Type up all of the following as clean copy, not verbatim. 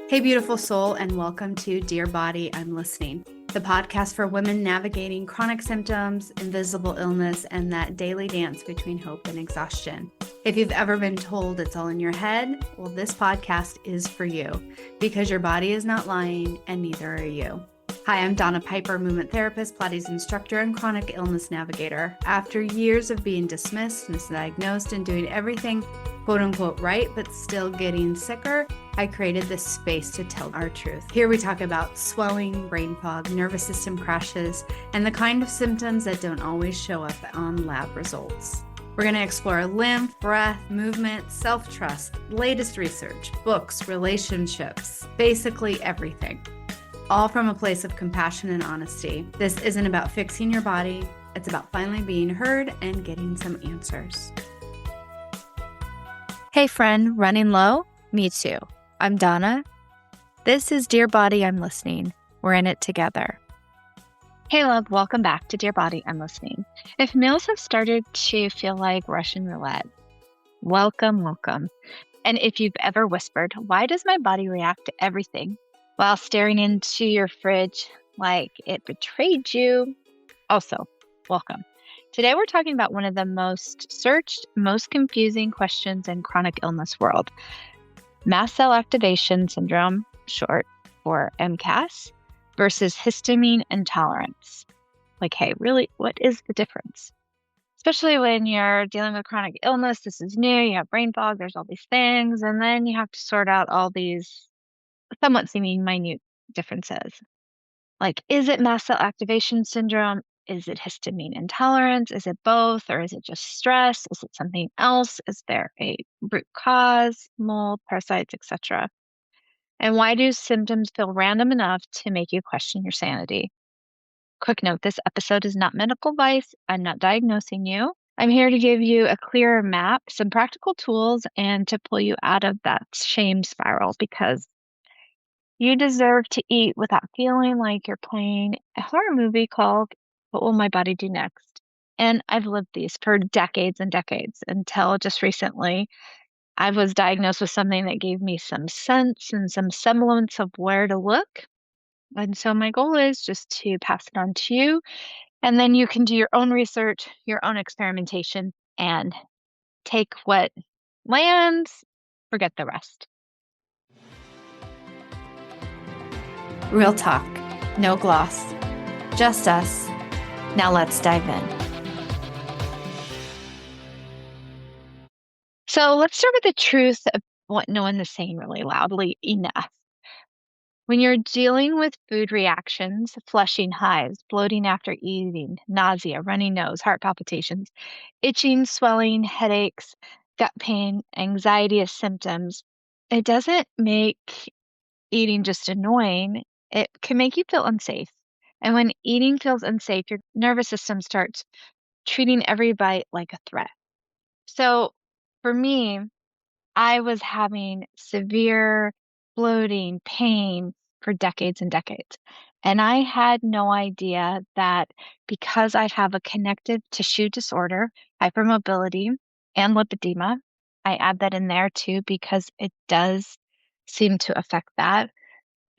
Hey, beautiful soul, and welcome to Dear Body, I'm Listening, the podcast for women navigating chronic symptoms, invisible illness, and that daily dance between hope and exhaustion. If you've ever been told it's all in your head, well, this podcast is for you because your body is not lying and neither are you. Hi, I'm Donna Piper, movement therapist, Pilates instructor, and chronic illness navigator. After years of being dismissed, misdiagnosed, and doing everything quote unquote right, but still getting sicker, I created this space to tell our truth. Here we talk about swelling, brain fog, nervous system crashes, and the kind of symptoms that don't always show up on lab results. We're going to explore lymph, breath, movement, self-trust, latest research, books, relationships, basically everything. All from a place of compassion and honesty. This isn't about fixing your body. It's about finally being heard and getting some answers. Hey friend, running low? Me too. I'm Donna. This is Dear Body, I'm Listening. We're in it together. Hey love, welcome back to Dear Body, I'm Listening. If meals have started to feel like Russian roulette, welcome. And if you've ever whispered, why does my body react to everything while staring into your fridge like it betrayed you? Also, welcome. Today, we're talking about one of the most searched, most confusing questions in chronic illness world. Mast cell activation syndrome, short for MCAS, versus histamine intolerance. Like, hey, really, what is the difference? Especially when you're dealing with chronic illness, this is new, you have brain fog, there's all these things, and then you have to sort out all these somewhat seeming minute differences. Like, is it mast cell activation syndrome? Is it histamine intolerance? Is it both? Or is it just stress? Is it something else? Is there a root cause, mold, parasites, etc.? And why do symptoms feel random enough to make you question your sanity? Quick note, this episode is not medical advice. I'm not diagnosing you. I'm here to give you a clearer map, some practical tools, and to pull you out of that shame spiral because you deserve to eat without feeling like you're playing a horror movie called What Will My Body Do Next? And I've lived these for decades and decades until just recently I was diagnosed with something that gave me some sense and some semblance of where to look. And so my goal is just to pass it on to you. And then you can do your own research, your own experimentation, and take what lands, forget the rest. Real talk, no gloss, just us. Now let's dive in. So let's start with the truth of what no one is saying really loudly enough. When you're dealing with food reactions, flushing hives, bloating after eating, nausea, runny nose, heart palpitations, itching, swelling, headaches, gut pain, anxiety as symptoms, it doesn't make eating just annoying. It can make you feel unsafe. And when eating feels unsafe, your nervous system starts treating every bite like a threat. So for me, I was having severe bloating, pain for decades and decades. And I had no idea that because I have a connective tissue disorder, hypermobility, and lipedema, I add that in there too because it does seem to affect that.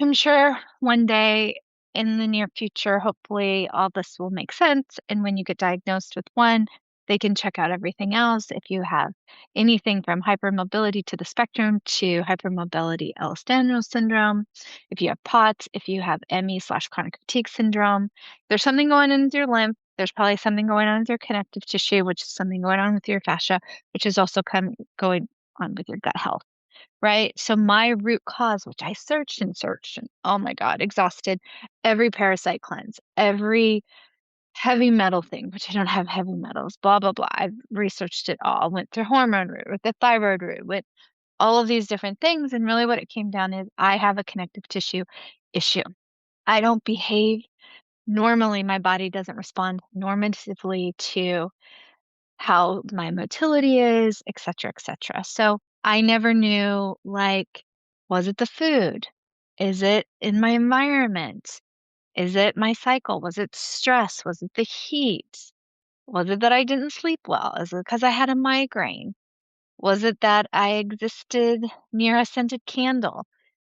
I'm sure one day in the near future, hopefully all this will make sense. And when you get diagnosed with one, they can check out everything else. If you have anything from hypermobility to the spectrum to hypermobility Ehlers-Danlos syndrome, if you have POTS, if you have ME/chronic fatigue syndrome, there's something going on with your lymph. There's probably something going on with your connective tissue, which is something going on with your fascia, which is also going on with your gut health. Right. So my root cause, which I searched and oh my God, exhausted every parasite cleanse, every heavy metal thing, which I don't have heavy metals, blah, blah, blah. I've researched it all, went through hormone root, with the thyroid root, with all of these different things. And really what it came down is I have a connective tissue issue. I don't behave normally. My body doesn't respond normatively to how my motility is, et cetera, et cetera. So I never knew, like, was it the food? Is it in my environment? Is it my cycle? Was it stress? Was it the heat? Was it that I didn't sleep well? Is it because I had a migraine? Was it that I existed near a scented candle?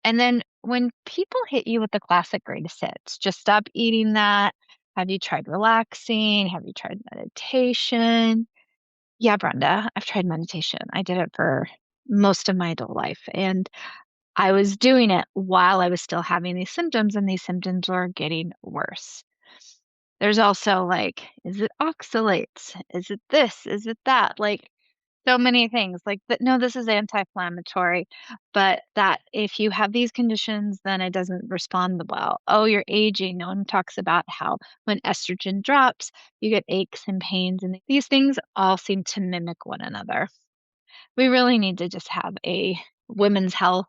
And then when people hit you with the classic greatest hits, just stop eating that. Have you tried relaxing? Have you tried meditation? Yeah, Brenda, I've tried meditation. I did it for most of my adult life. And I was doing it while I was still having these symptoms, and these symptoms were getting worse. There's also like, is it oxalates? Is it this? Is it that? Like, so many things like that. No, this is anti-inflammatory, but that if you have these conditions, then it doesn't respond well. Oh, you're aging. No one talks about how when estrogen drops, you get aches and pains, and these things all seem to mimic one another. We really need to just have a women's health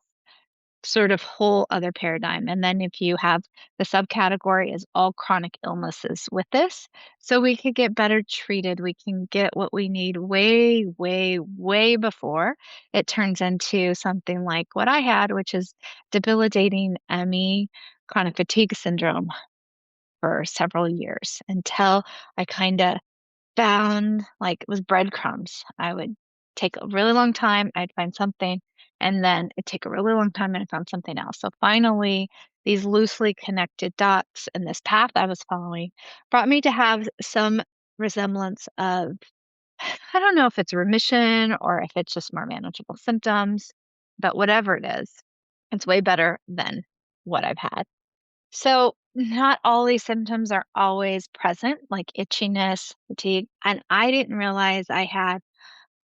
sort of whole other paradigm. And then if you have the subcategory is all chronic illnesses with this, so we could get better treated. We can get what we need way, way, way before it turns into something like what I had, which is debilitating ME, chronic fatigue syndrome for several years until I kind of found like it was breadcrumbs. I would take a really long time, I'd find something, and then it'd take a really long time and I found something else. So finally, these loosely connected dots and this path I was following brought me to have some resemblance of, I don't know if it's remission or if it's just more manageable symptoms, but whatever it is, it's way better than what I've had. So, not all these symptoms are always present, like itchiness, fatigue. And I didn't realize I had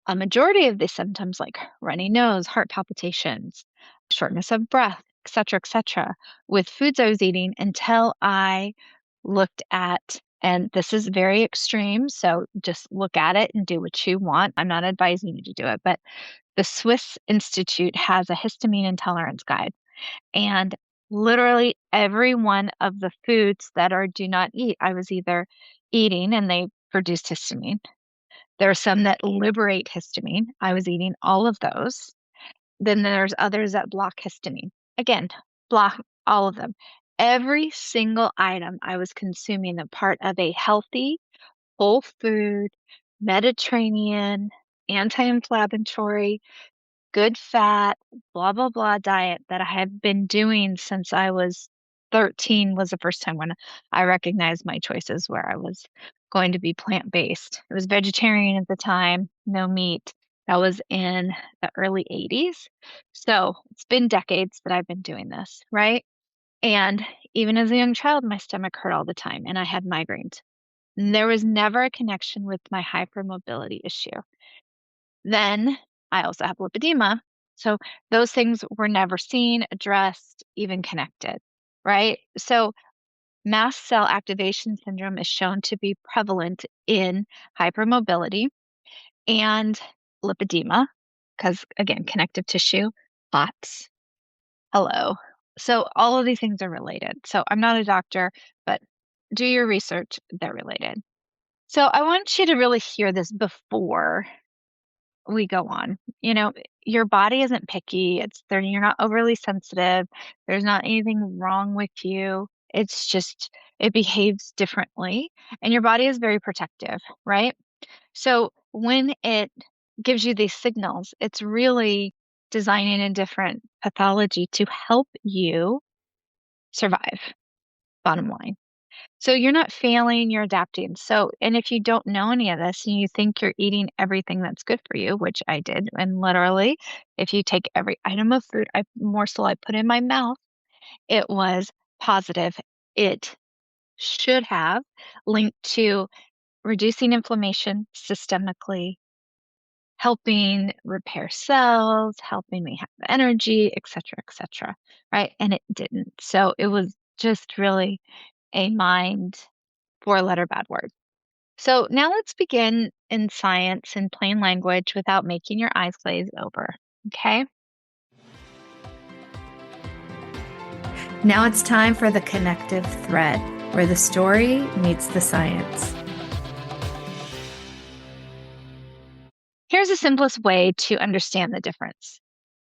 a majority of the symptoms, like runny nose, heart palpitations, shortness of breath, et cetera, with foods I was eating until I looked at, and this is very extreme. So, just look at it and do what you want. I'm not advising you to do it, but the Swiss Institute has a histamine intolerance guide. And literally every one of the foods that are do not eat, I was either eating and they produced histamine. There are some that liberate histamine. I was eating all of those. Then there's others that block histamine. Again, block all of them. Every single item I was consuming a part of a healthy, whole food, Mediterranean, anti-inflammatory, good fat, blah, blah, blah diet that I have been doing since I was 13 was the first time when I recognized my choices where I was going to be plant-based. It was vegetarian at the time, no meat. That was in the early 80s. So it's been decades that I've been doing this, right? And even as a young child, my stomach hurt all the time and I had migraines. And there was never a connection with my hypermobility issue. Then I also have lipedema. So those things were never seen, addressed, even connected, right? So mast cell activation syndrome is shown to be prevalent in hypermobility and lipedema, because again, connective tissue, POTS. Hello. So all of these things are related. So I'm not a doctor, but do your research, they're related. So I want you to really hear this before we go on. Your body isn't picky. You're not overly sensitive. There's not anything wrong with you. It's just it behaves differently and your body is very protective, right? So when it gives you these signals, it's really designing a different pathology to help you survive, bottom line. So you're not failing, you're adapting. So, and if you don't know any of this and you think you're eating everything that's good for you, which I did, and literally, if you take every item of food, morsel I put in my mouth, it was positive. It should have linked to reducing inflammation systemically, helping repair cells, helping me have energy, et cetera, right? And it didn't. So it was just really a mind four-letter bad word. So now let's begin in science in plain language without making your eyes glaze over. Okay? Now it's time for the connective thread, where the story meets the science. Here's the simplest way to understand the difference.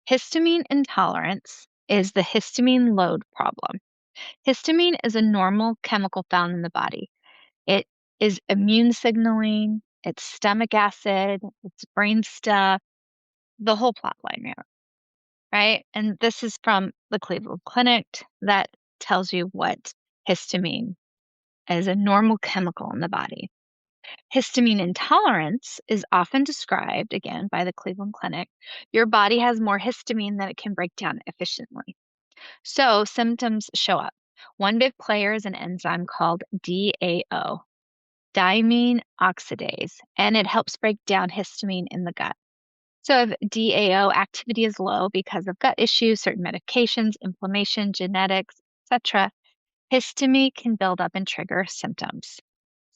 Histamine intolerance is the histamine load problem. Histamine is a normal chemical found in the body. It is immune signaling, it's stomach acid, it's brain stuff, the whole plot line here. right? And this is from the Cleveland Clinic that tells you what histamine is, a normal chemical in the body. Histamine intolerance is often described, again, by the Cleveland Clinic. Your body has more histamine than it can break down efficiently. So symptoms show up. One big player is an enzyme called DAO, diamine oxidase, and it helps break down histamine in the gut. So if DAO activity is low because of gut issues, certain medications, inflammation, genetics, etc., histamine can build up and trigger symptoms.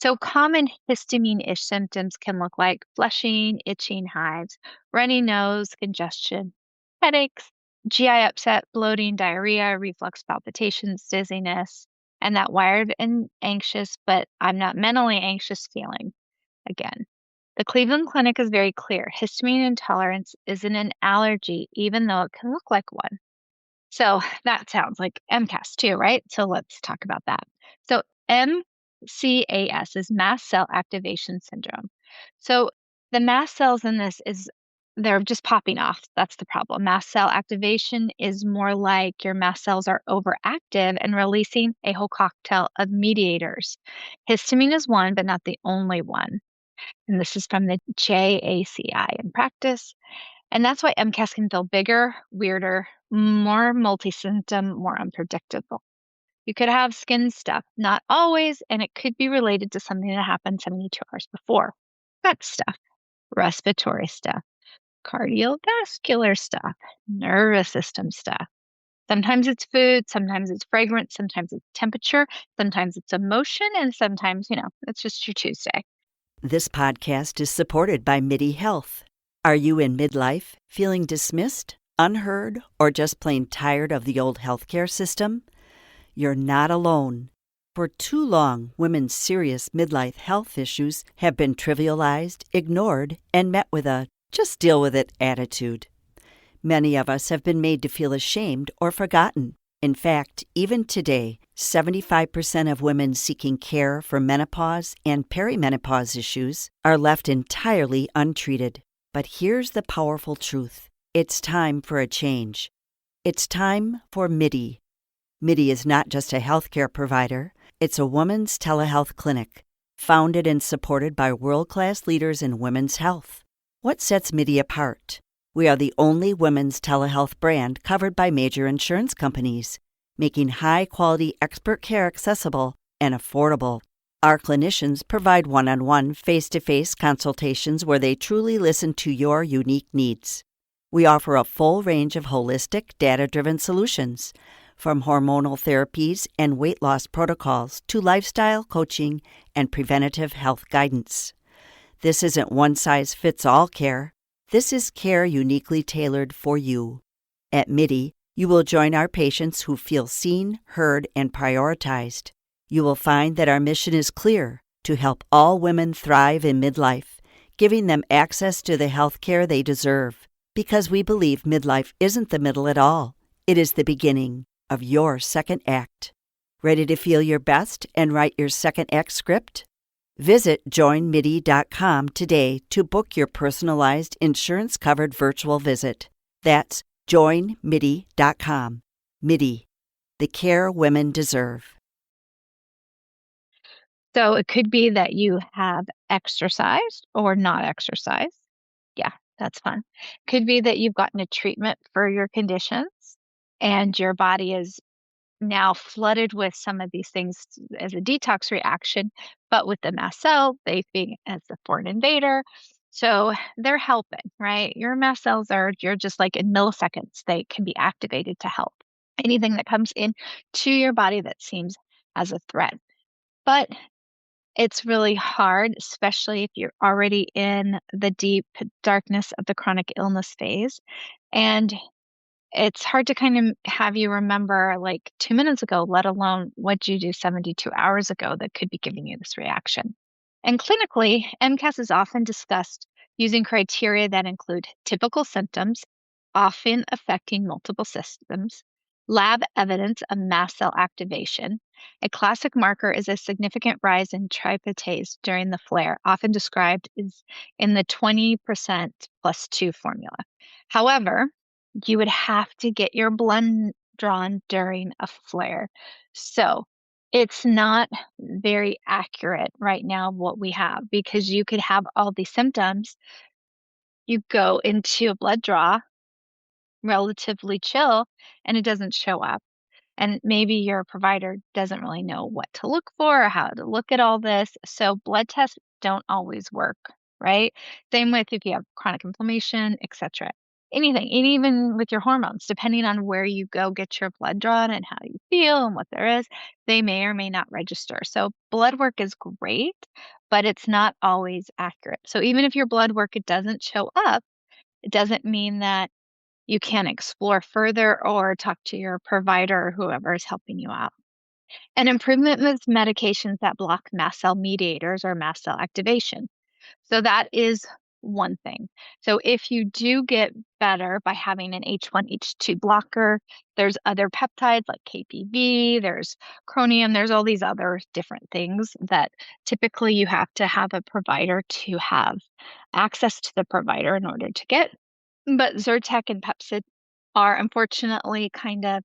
So common histamine-ish symptoms can look like flushing, itching, hives, runny nose, congestion, headaches, GI upset, bloating, diarrhea, reflux palpitations, dizziness, and that wired and anxious, but I'm not mentally anxious feeling again. The Cleveland Clinic is very clear. Histamine intolerance isn't an allergy, even though it can look like one. So that sounds like MCAS too, right? So let's talk about that. So MCAS is mast cell activation syndrome. So the mast cells in this they're just popping off. That's the problem. Mast cell activation is more like your mast cells are overactive and releasing a whole cocktail of mediators. Histamine is one, but not the only one. And this is from the JACI in practice. And that's why MCAS can feel bigger, weirder, more multi-symptom, more unpredictable. You could have skin stuff, not always, and it could be related to something that happened 72 hours before. Gut stuff, respiratory stuff, cardiovascular stuff, nervous system stuff. Sometimes it's food, sometimes it's fragrance, sometimes it's temperature, sometimes it's emotion, and sometimes, it's just your Tuesday. This podcast is supported by MIDI Health. Are you in midlife, feeling dismissed, unheard, or just plain tired of the old healthcare system? You're not alone. For too long, women's serious midlife health issues have been trivialized, ignored, and met with a just deal with it attitude. Many of us have been made to feel ashamed or forgotten. In fact, even today, 75% of women seeking care for menopause and perimenopause issues are left entirely untreated. But here's the powerful truth. It's time for a change. It's time for MIDI. MIDI is not just a healthcare provider. It's a women's telehealth clinic, founded and supported by world-class leaders in women's health. What sets MIDI apart? We are the only women's telehealth brand covered by major insurance companies, making high-quality expert care accessible and affordable. Our clinicians provide one-on-one, face-to-face consultations where they truly listen to your unique needs. We offer a full range of holistic, data-driven solutions, from hormonal therapies and weight loss protocols to lifestyle coaching and preventative health guidance. This isn't one-size-fits-all care. This is care uniquely tailored for you. At MIDI, you will join our patients who feel seen, heard, and prioritized. You will find that our mission is clear: to help all women thrive in midlife, giving them access to the health care they deserve. Because we believe midlife isn't the middle at all. It is the beginning of your second act. Ready to feel your best and write your second act script? Visit joinmidi.com today to book your personalized insurance-covered virtual visit. That's joinmidi.com. MIDI, the care women deserve. So it could be that you have exercised or not exercised. Yeah, that's fun. Could be that you've gotten a treatment for your conditions and your body is now flooded with some of these things as a detox reaction, but with the mast cell, they being as a foreign invader. So they're helping, right? Your mast cells you're just like in milliseconds, they can be activated to help anything that comes in to your body that seems as a threat. But it's really hard, especially if you're already in the deep darkness of the chronic illness phase. And it's hard to kind of have you remember like 2 minutes ago, let alone what you do 72 hours ago that could be giving you this reaction. And clinically, MCAS is often discussed using criteria that include typical symptoms, often affecting multiple systems, lab evidence of mast cell activation. A classic marker is a significant rise in tryptase during the flare, often described as in the 20% plus 2 formula. However, you would have to get your blood drawn during a flare. So it's not very accurate right now what we have, because you could have all these symptoms. You go into a blood draw, relatively chill, and it doesn't show up. And maybe your provider doesn't really know what to look for or how to look at all this. So blood tests don't always work, right? Same with if you have chronic inflammation, etc. Anything, and even with your hormones, depending on where you go get your blood drawn and how you feel and what there is, they may or may not register. So blood work is great, but it's not always accurate. So even if your blood work, it doesn't show up, it doesn't mean that you can explore further or talk to your provider or whoever is helping you out. An improvement with medications that block mast cell mediators or mast cell activation. So that is one thing. So if you do get better by having an H1, H2 blocker, there's other peptides like KPV, there's chromium, there's all these other different things that typically you have to have a provider to have access to the provider in order to get. But Zyrtec and Pepcid are unfortunately kind of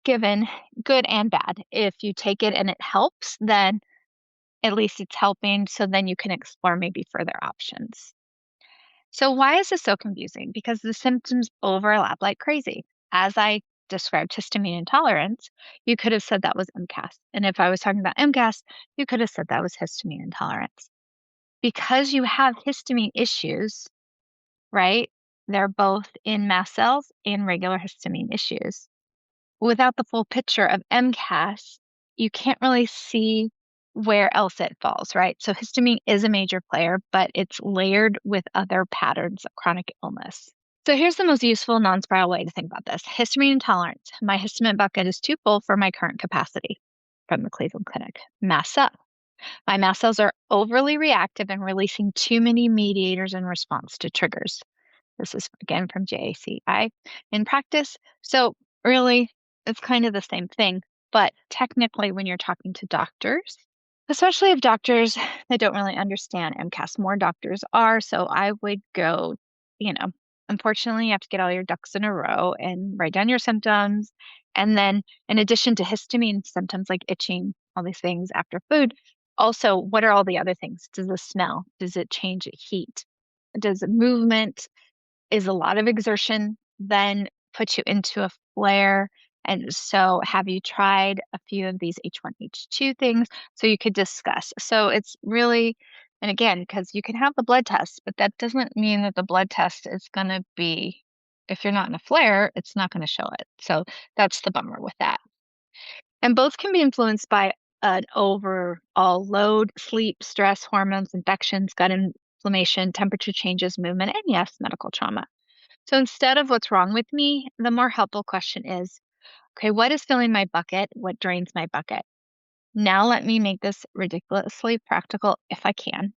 given, good and bad. If you take it and it helps, then at least it's helping. So then you can explore maybe further options. So why is this so confusing? Because the symptoms overlap like crazy. As I described histamine intolerance, you could have said that was MCAS. And if I was talking about MCAS, you could have said that was histamine intolerance. Because you have histamine issues, right? They're both in mast cells and regular histamine issues. Without the full picture of MCAS, you can't really see where else it falls, right? So histamine is a major player, but it's layered with other patterns of chronic illness. So here's the most useful non-spiral way to think about this. Histamine intolerance. My histamine bucket is too full for my current capacity, from the Cleveland Clinic. Mast cell. My mast cells are overly reactive and releasing too many mediators in response to triggers. This is again from JACI in practice. So really, it's kind of the same thing. But technically, when you're talking to doctors, especially if doctors that don't really understand MCAS, more doctors are. So I would go, unfortunately, you have to get all your ducks in a row and write down your symptoms. And then in addition to histamine symptoms like itching, all these things after food, also, what are all the other things? Does it smell? Does it change heat? Does movement, is a lot of exertion then put you into a flare? And so have you tried a few of these H1, H2 things? So you could discuss. So it's really, and again, because you can have the blood test, but that doesn't mean that the blood test is going to be, if you're not in a flare, it's not going to show it. So that's the bummer with that. And both can be influenced by an overall load, sleep, stress, hormones, infections, gut inflammation, temperature changes, movement, and yes, medical trauma. So instead of what's wrong with me, the more helpful question is, okay, what is filling my bucket? What drains my bucket? Now let me make this ridiculously practical if I can.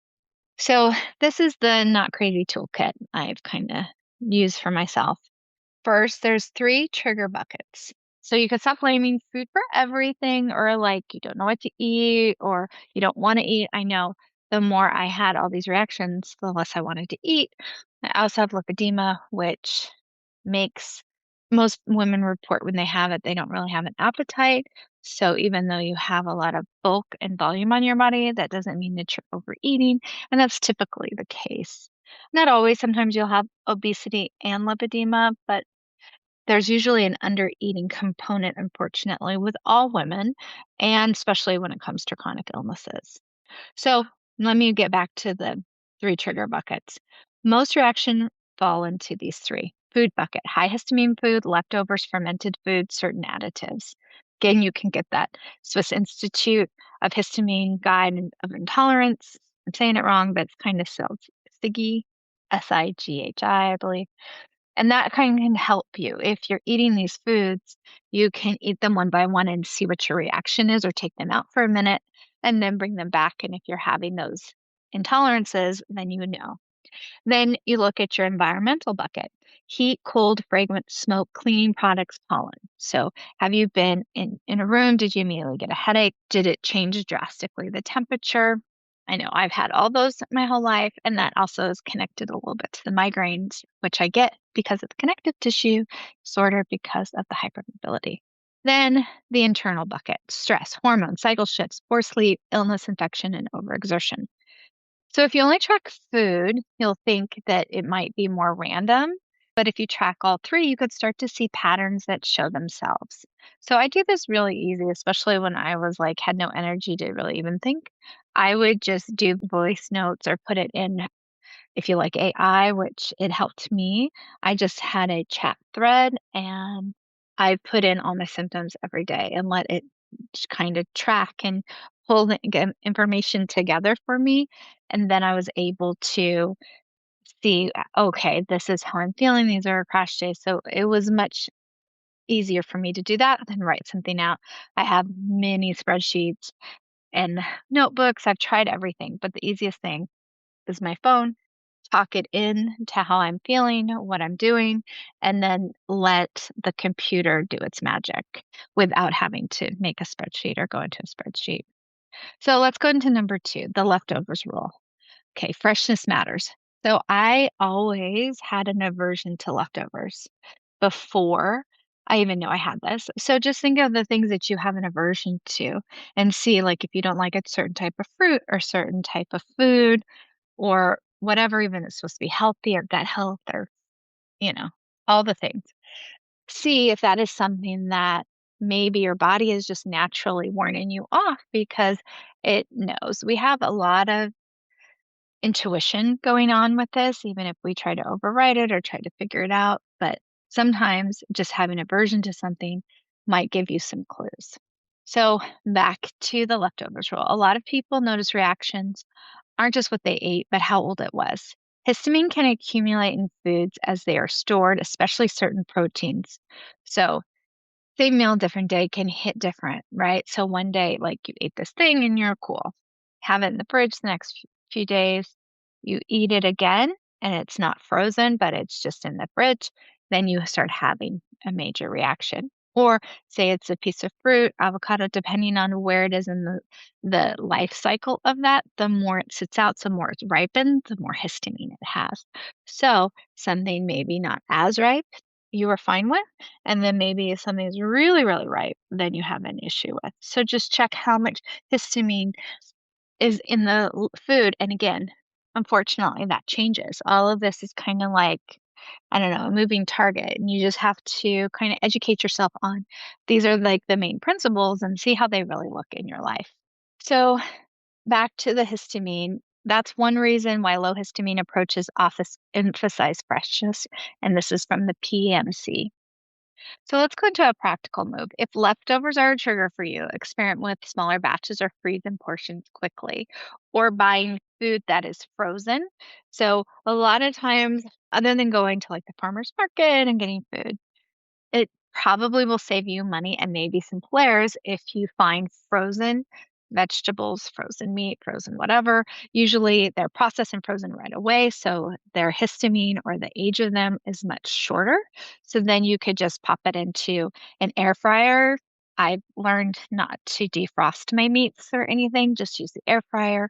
So this is the not crazy toolkit I've kind of used for myself. First, there's 3 trigger buckets. So you could stop blaming food for everything, or like you don't know what to eat or you don't want to eat. I know the more I had all these reactions, the less I wanted to eat. I also have lipedema, which makes most women report when they have it, they don't really have an appetite. So even though you have a lot of bulk and volume on your body, that doesn't mean that you're overeating. And that's typically the case. Not always. Sometimes you'll have obesity and lipedema, but there's usually an under-eating component, unfortunately, with all women, and especially when it comes to chronic illnesses. So let me get back to the 3 trigger buckets. Most reactions fall into these 3. Food bucket, high histamine food, leftovers, fermented food, certain additives. Again, you can get that Swiss Institute of Histamine Guide of Intolerance. I'm saying it wrong, but it's kind of spelled SIGHI, SIGHI, I believe. And that kind of can help you. If you're eating these foods, you can eat them one by one and see what your reaction is, or take them out for a minute and then bring them back. And if you're having those intolerances, then you know. Then you look at your environmental bucket: heat, cold, fragrance, smoke, cleaning products, pollen. So have you been in a room? Did you immediately get a headache? Did it change drastically the temperature? I know I've had all those my whole life, and that also is connected a little bit to the migraines, which I get because of the connective tissue disorder because of the hypermobility. Then the internal bucket: stress, hormones, cycle shifts, poor sleep, illness, infection, and overexertion. So if you only track food, you'll think that it might be more random. But if you track all three, you could start to see patterns that show themselves. So I do this really easy, especially when I was like, had no energy to really even think. I would just do voice notes or put it in, if you like AI, which it helped me. I just had a chat thread and I put in all my symptoms every day and let it kind of track and pull the information together for me. And then I was able to see, okay, this is how I'm feeling. These are crash days. So it was much easier for me to do that than write something out. I have many spreadsheets and notebooks. I've tried everything, but the easiest thing is my phone. Talk it in to how I'm feeling, what I'm doing, and then let the computer do its magic without having to make a spreadsheet or go into a spreadsheet. So let's go into number 2, the leftovers rule. Okay, freshness matters. So I always had an aversion to leftovers before I even know I had this. So just think of the things that you have an aversion to and see, like, if you don't like a certain type of fruit or certain type of food or whatever, even it's supposed to be healthy or gut health or, all the things. See if that is something that maybe your body is just naturally warning you off because it knows. We have a lot of intuition going on with this, even if we try to override it or try to figure it out. But sometimes just having aversion to something might give you some clues. So, back to the leftovers rule. A lot of people notice reactions aren't just what they ate, but how old it was. Histamine can accumulate in foods as they are stored, especially certain proteins. So, same meal, different day can hit different, right? So one day, like you ate this thing and you're cool. Have it in the fridge the next few days. You eat it again and it's not frozen, but it's just in the fridge. Then you start having a major reaction. Or say it's a piece of fruit, avocado, depending on where it is in the life cycle of that, the more it sits out, the more it's ripened, the more histamine it has. So something maybe not as ripe, you are fine with. And then maybe if something's really, really ripe, then you have an issue with. So just check how much histamine is in the food. And again, unfortunately, that changes. All of this is kind of like, I don't know, a moving target. And you just have to kind of educate yourself on these are like the main principles and see how they really look in your life. So back to the histamine. That's one reason why low histamine approaches office emphasize freshness. And this is from the PMC. So let's go into a practical move. If leftovers are a trigger for you, experiment with smaller batches or freeze in portions quickly, or buying food that is frozen. So a lot of times, other than going to like the farmer's market and getting food, it probably will save you money and maybe some flares if you find frozen vegetables, frozen meat, frozen whatever. Usually they're processed and frozen right away, so their histamine or the age of them is much shorter. So then you could just pop it into an air fryer. I've learned not to defrost my meats or anything, just use the air fryer.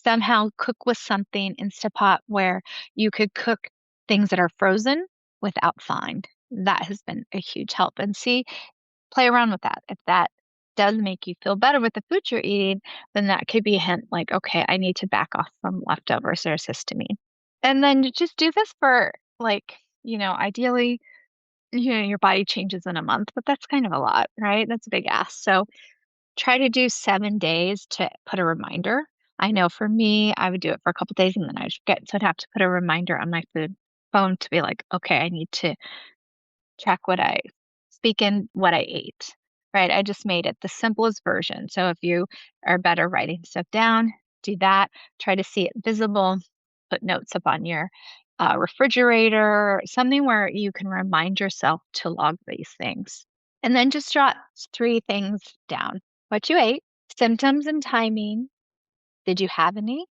Somehow cook with something Instapot where you could cook things that are frozen without thawing. That has been a huge help. And see, play around with that. If that does make you feel better with the food you're eating, then that could be a hint like, okay, I need to back off from leftovers or histamine. And then you just do this for like, ideally, your body changes in a month, but that's kind of a lot, right? That's a big ask. So try to do 7 days to put a reminder. I know for me, I would do it for a couple days and then I would forget. So I'd have to put a reminder on my food phone to be like, okay, I need to track speak in what I ate, right? I just made it the simplest version. So if you are better writing stuff down, do that. Try to see it visible. Put notes up on your refrigerator, something where you can remind yourself to log these things. And then just jot 3 things down: what you ate, symptoms and timing. Did you have any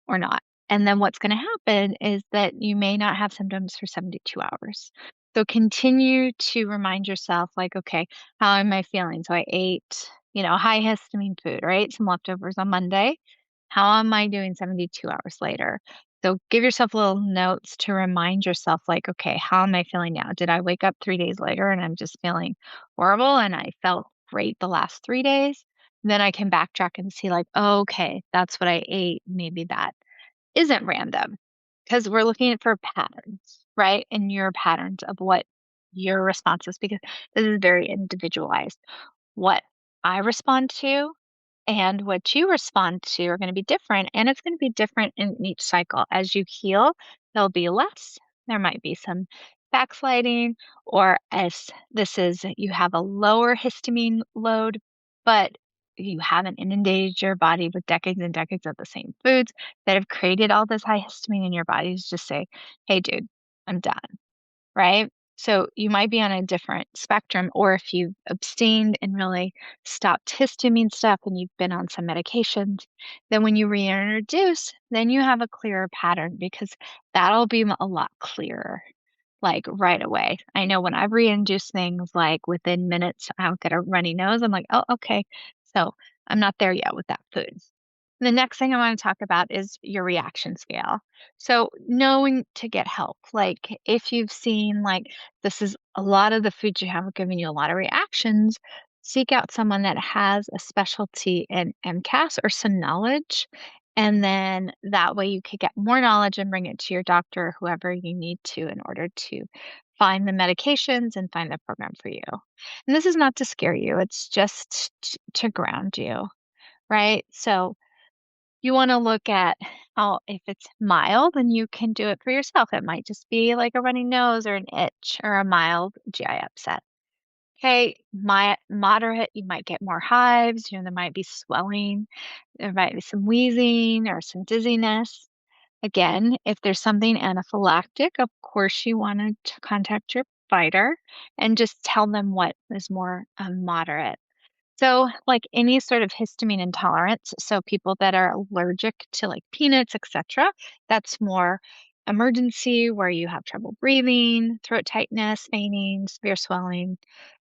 or not? And then what's going to happen is that you may not have symptoms for 72 hours. So continue to remind yourself, like, okay, how am I feeling? So I ate, high histamine food, or I ate some leftovers on Monday. How am I doing 72 hours later? So give yourself little notes to remind yourself, like, okay, how am I feeling now? Did I wake up 3 days later and I'm just feeling horrible and I felt great the last 3 days? Then I can backtrack and see, like, oh, okay, that's what I ate. Maybe that isn't random because we're looking for patterns, right? And your patterns of what your response is, because this is very individualized. What I respond to and what you respond to are going to be different. And it's going to be different in each cycle. As you heal, there'll be less. There might be some backsliding, or as this is, you have a lower histamine load, but you haven't inundated your body with decades and decades of the same foods that have created all this high histamine in your body. Just say, hey, dude, I'm done, right? So you might be on a different spectrum, or if you've abstained and really stopped histamine stuff and you've been on some medications, then when you reintroduce, then you have a clearer pattern because that'll be a lot clearer, like right away. I know when I've reintroduced things, like within minutes, I'll get a runny nose. I'm like, oh, okay. So I'm not there yet with that food. The next thing I want to talk about is your reaction scale. So knowing to get help, like if you've seen like this is a lot of the foods you have are giving you a lot of reactions, seek out someone that has a specialty in MCAS or some knowledge. And then that way you could get more knowledge and bring it to your doctor or whoever you need to in order to find the medications and find the program for you. And this is not to scare you, it's just to ground you, right? So you wanna look at how if it's mild, then you can do it for yourself. It might just be like a runny nose or an itch or a mild GI upset. Okay, moderate, you might get more hives, there might be swelling, there might be some wheezing or some dizziness. Again, if there's something anaphylactic, of course you wanna to contact your provider and just tell them what is more, moderate. So, like any sort of histamine intolerance, so people that are allergic to like peanuts, etc., that's more emergency where you have trouble breathing, throat tightness, fainting, severe swelling.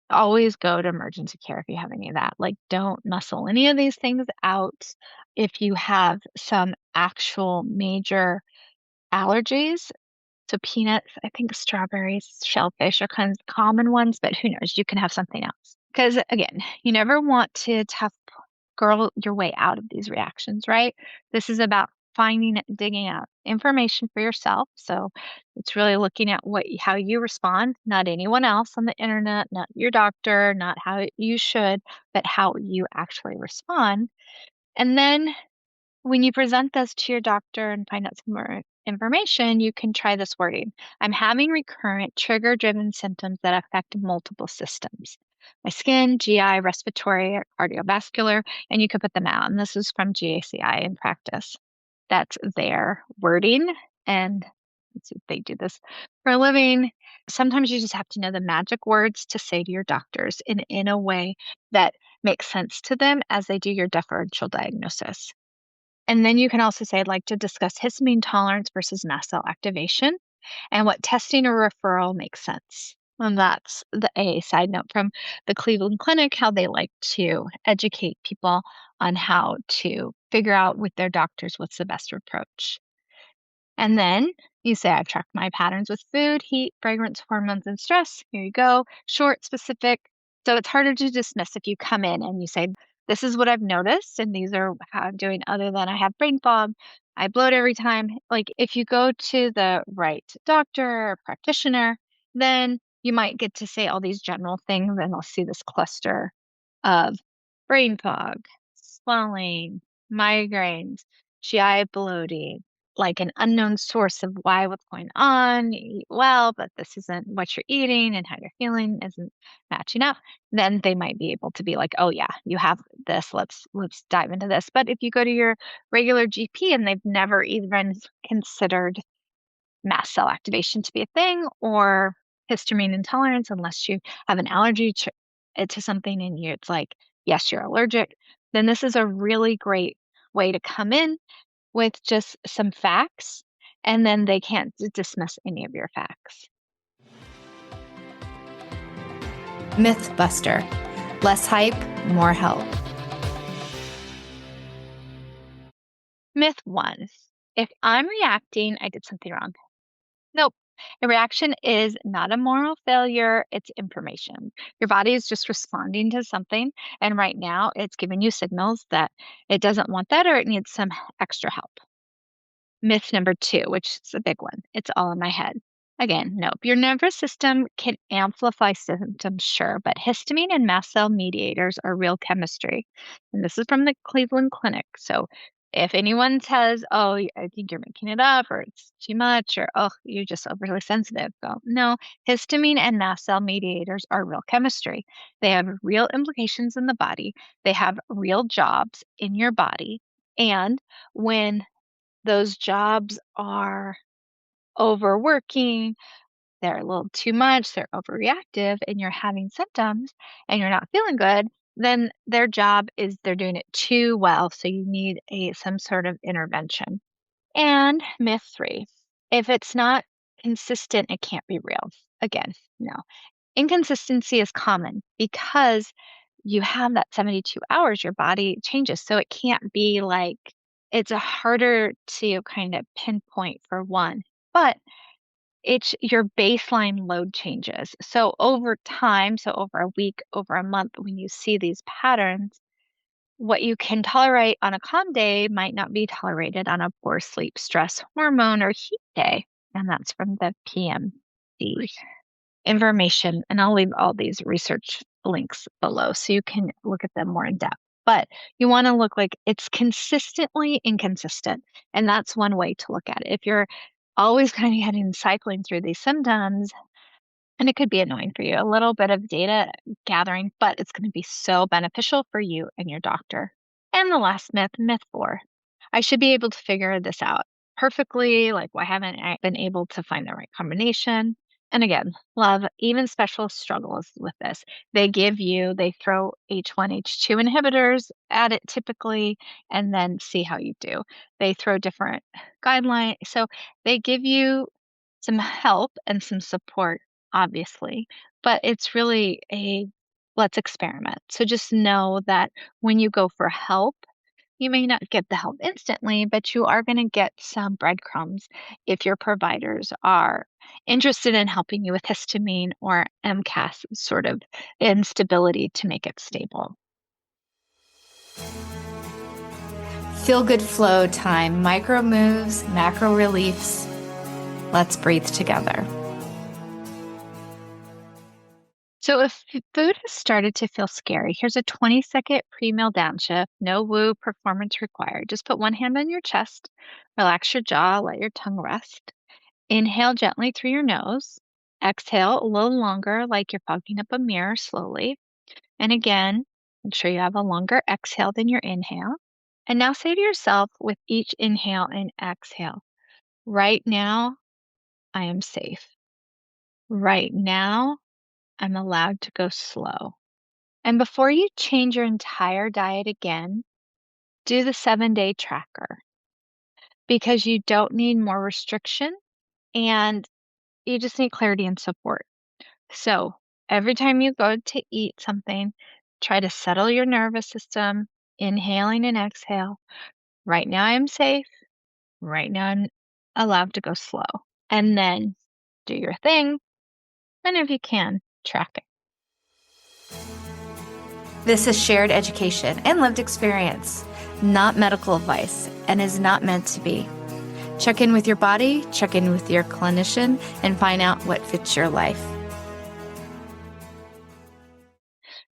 Always go to emergency care if you have any of that. Like, don't muscle any of these things out. If you have some actual major allergies, so peanuts, I think strawberries, shellfish are kind of common ones, but who knows? You can have something else. Because again, you never want to tough girl your way out of these reactions, right? This is about finding, digging out information for yourself. So it's really looking at how you respond, not anyone else on the internet, not your doctor, not how you should, but how you actually respond. And then when you present this to your doctor and find out some more information, you can try this wording. I'm having recurrent trigger-driven symptoms that affect multiple systems. My skin, GI, respiratory, or cardiovascular, and you could put them out. And this is from GACI in practice. That's their wording. And they do this for a living. Sometimes you just have to know the magic words to say to your doctors in a way that makes sense to them as they do your deferential diagnosis. And then you can also say, I'd like to discuss histamine tolerance versus mast cell activation and what testing or referral makes sense. And that's a side note from the Cleveland Clinic, how they like to educate people on how to figure out with their doctors what's the best approach. And then you say, I've tracked my patterns with food, heat, fragrance, hormones, and stress. Here you go. Short, specific. So it's harder to dismiss if you come in and you say, this is what I've noticed, and these are how I'm doing, other than I have brain fog. I bloat every time. Like if you go to the right doctor or practitioner, then you might get to say all these general things and they'll see this cluster of brain fog, swelling, migraines, GI bloating, like an unknown source of what's going on. You eat well, but this isn't what you're eating and how you're feeling isn't matching up. Then they might be able to be like, oh yeah, you have this. Let's dive into this. But if you go to your regular GP and they've never even considered mast cell activation to be a thing or histamine intolerance, unless you have an allergy to something and it's like, yes, you're allergic, then this is a really great way to come in with just some facts, and then they can't dismiss any of your facts. Mythbuster. Less hype, more help. Myth 1. If I'm reacting, I did something wrong. Nope. A reaction is not a moral failure, it's information. Your body is just responding to something, and right now it's giving you signals that it doesn't want that or it needs some extra help. Myth number 2, which is a big one. It's all in my head. Again, nope. Your nervous system can amplify symptoms, sure, but histamine and mast cell mediators are real chemistry. And this is from the Cleveland Clinic. So if anyone says, oh, I think you're making it up, or it's too much, or oh, you're just overly sensitive, go, no, histamine and mast cell mediators are real chemistry. They have real implications in the body, they have real jobs in your body. And when those jobs are overworking, they're a little too much, they're overreactive, and you're having symptoms and you're not feeling good, then their job is they're doing it too well. So you need some sort of intervention. And myth 3, if it's not consistent, it can't be real. Again, no. Inconsistency is common because you have that 72 hours, your body changes. So it can't be like, it's a harder to kind of pinpoint for one, but it's your baseline load changes. So over time, so over a week, over a month, when you see these patterns, what you can tolerate on a calm day might not be tolerated on a poor sleep, stress hormone, or heat day. And that's from the PMD information. And I'll leave all these research links below so you can look at them more in depth. But you want to look like it's consistently inconsistent. And that's one way to look at it. If you're always kind of heading cycling through these symptoms, and it could be annoying for you, a little bit of data gathering, but it's going to be so beneficial for you and your doctor. And the last myth, myth 4, I should be able to figure this out perfectly. Like, why haven't I been able to find the right combination? And again, love, even specialists struggles with this. They throw H1, H2 inhibitors at it typically, and then see how you do. They throw different guidelines. So they give you some help and some support, obviously, but it's really let's experiment. So just know that when you go for help, you may not get the help instantly, but you are going to get some breadcrumbs if your providers are interested in helping you with histamine or MCAS sort of instability to make it stable. Feel good flow time, micro moves, macro reliefs. Let's breathe together. So if food has started to feel scary, here's a 20-second pre-meal downshift. No woo performance required. Just put one hand on your chest, relax your jaw, let your tongue rest. Inhale gently through your nose. Exhale a little longer, like you're fogging up a mirror slowly. And again, make sure you have a longer exhale than your inhale. And now say to yourself with each inhale and exhale, right now, I am safe. Right now, I'm allowed to go slow. And before you change your entire diet again, do the 7-day tracker because you don't need more restriction and you just need clarity and support. So every time you go to eat something, try to settle your nervous system, inhaling and exhale. Right now I'm safe. Right now I'm allowed to go slow. And then do your thing. And if you can, track it. This is shared education and lived experience, not medical advice, and is not meant to be. Check in with your body, check in with your clinician, and find out what fits your life.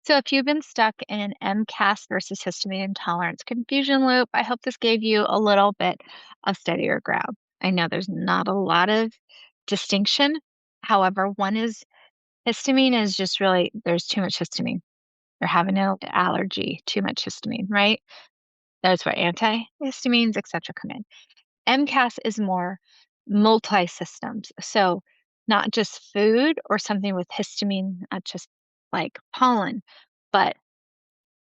So if you've been stuck in MCAS versus histamine intolerance confusion loop, I hope this gave you a little bit of steadier ground. I know there's not a lot of distinction. However, one is histamine is just really, there's too much histamine. You're having an allergy, too much histamine, right? That's where antihistamines, etc. come in. MCAS is more multi-systems. So not just food or something with histamine, not just like pollen, but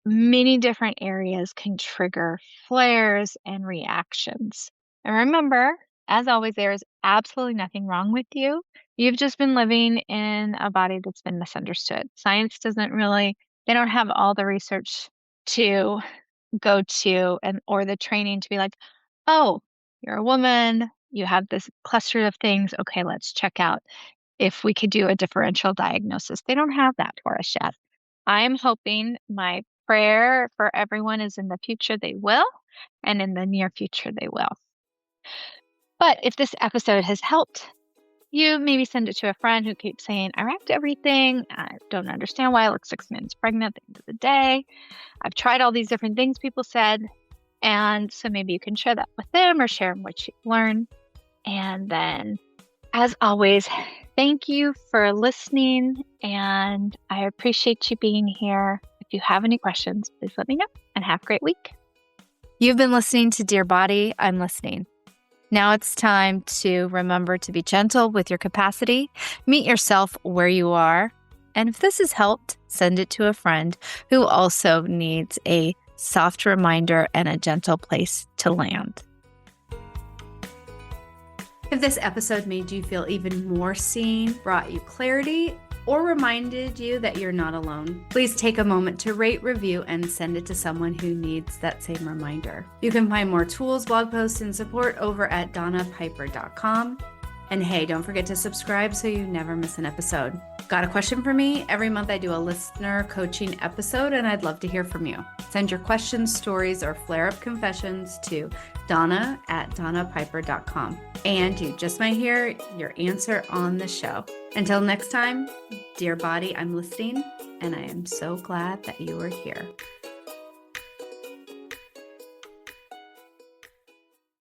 many different areas can trigger flares and reactions. And remember, as always, there is absolutely nothing wrong with you. You've just been living in a body that's been misunderstood. Science they don't have all the research to go to or the training to be like, oh, you're a woman, you have this cluster of things. Okay, let's check out if we could do a differential diagnosis. They don't have that for us yet. I'm hoping, my prayer for everyone is in the future they will, and in the near future they will. But if this episode has helped you, maybe send it to a friend who keeps saying, I racked everything. I don't understand why I look 6 months pregnant at the end of the day. I've tried all these different things people said. And so maybe you can share that with them or share what you've learned. And then, as always, thank you for listening. And I appreciate you being here. If you have any questions, please let me know, and have a great week. You've been listening to Dear Body, I'm Listening. Now it's time to remember to be gentle with your capacity, meet yourself where you are, and if this has helped, send it to a friend who also needs a soft reminder and a gentle place to land. If this episode made you feel even more seen, brought you clarity, or reminded you that you're not alone, please take a moment to rate, review, and send it to someone who needs that same reminder. You can find more tools, blog posts, and support over at donnapiper.com. And hey, don't forget to subscribe so you never miss an episode. Got a question for me? Every month I do a listener coaching episode, and I'd love to hear from you. Send your questions, stories, or flare-up confessions to donna@donnapiper.com. And you just might hear your answer on the show. Until next time, dear body, I'm listening, and I am so glad that you are here.